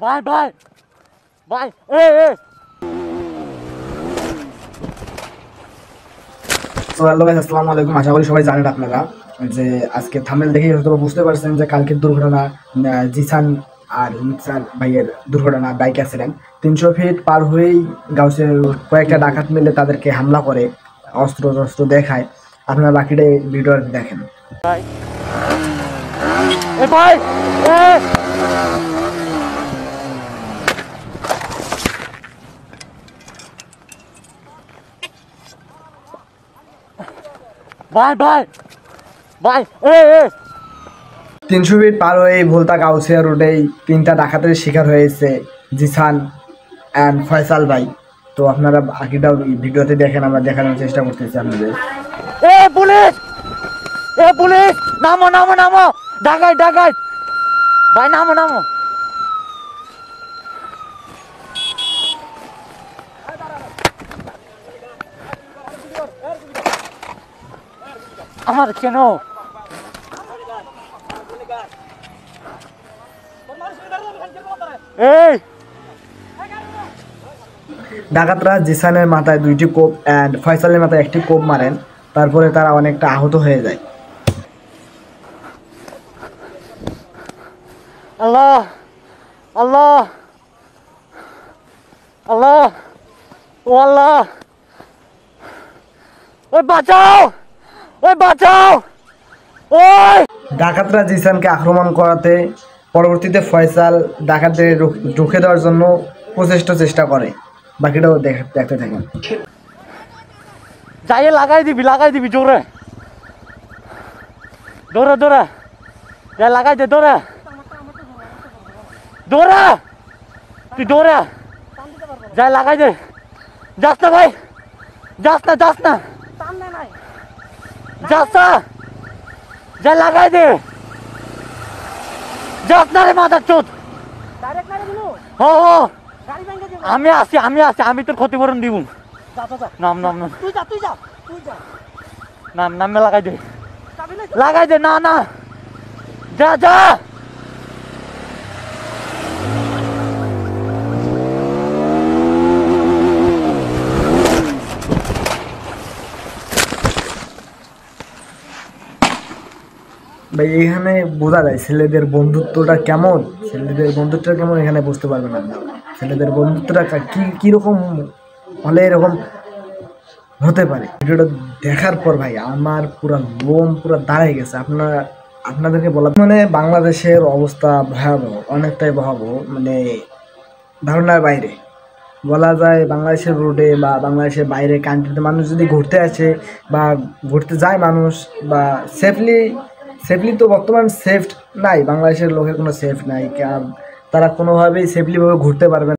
ভাই ভাই ভাই হ্যালো গাইস, আসসালামু আলাইকুম। আশা করি সবাই জানেন আপনারা যে আজকে থাম্বনেল দেখেই হয়তো বুঝতে পারছেন যে কালকের দুর্ঘটনা, জিসান আর মিক্সার ভাইয়ের দুর্ঘটনা, বাইক অ্যাক্সিডেন্ট। 300 ফিট পার হয়েই গাউসের কয়েকটা ডাকাত মিলে তাদেরকে হামলা করে, অস্ত্র টস্ত্র দেখায়। আপনারা বাকিটা ভিডিও দেখেন। ভাই ভাই ভাই ভাই ভাই 300 ফিট পার হয়ে ভোলতা গাউসিয়া রোডেই 3টা ডাকাতের শিকার হয়েছে জিসান অ্যান্ড ফয়সাল ভাই। তো আপনারা বাকিটাও ভিডিওতে দেখেন, আমরা দেখানোর চেষ্টা করতেছি আপনাদের। পুলিশ পুলিশ নামো নামো নামো, ডাকাত ডাকাত ভাই, নামো নামো। আমার কেন এই ডাকাতরা জিসানের মাথায় 2টি কোপ অ্যান্ড ফয়সালের মাথায় 1টি কোপ মারেন। তারপরে তারা অনেকটা আহত হয়ে যায়। আল্লাহ আল্লাহ আল্লাহ ও আল্লাহ, ওই বাঁচাও, ওই বাঁচাও, ওই। ডাকাতরা জিসানকে আক্রমণ করাতে পরবর্তীতে ফয়সাল ডাকাতদের রুখে দেওয়ার জন্য চেষ্টা করে। বাকিটাও দেখতে থাকেন। যাইয়ে লাগাই দিবি জোরে, দৌড়া দৌড়া, যাই লাগাই দে, দৌড়া দৌড়া, তুই দৌড়া, যাই লাগাই দে। যাস না ভাই, যাস না যাস না যাস না, যাই লাগাই দে, যাস না রে মাথার চোদ। আমি আছি, আমি তোর ক্ষতিপূরণ দিব। নাম নাম নাম নাম নামে লাগাই দে না না, যা যা। ভাই এখানে বোঝা যায় ছেলেদের বন্ধুত্বটা কেমন, এখানে বুঝতে পারবেন আপনারা। ছেলেদের বন্ধুত্বটা কিরকম হলে এরকম হতে পারে। ভিডিওটা দেখার পর ভাই আমার পুরো লোম পুরো দাঁড়িয়ে গেছে। আপনাদেরকে বলা মানে বাংলাদেশের অবস্থা ভয়াবহ, অনেকটাই ভয়াবহ, মানে ধারণার বাইরে বলা যায়। বাংলাদেশের রোডে বা বাংলাদেশের বাইরে কান্ট্রিতে মানুষ যদি ঘুরতে আসে বা ঘুরতে যায় মানুষ, বা সেফলি তো বর্তমান সেফ নাই, বাংলাদেশের লোকের কোনো সেফ নাই, তারা কোনোভাবেই সেফলিভাবে ঘুরতে পারবে না।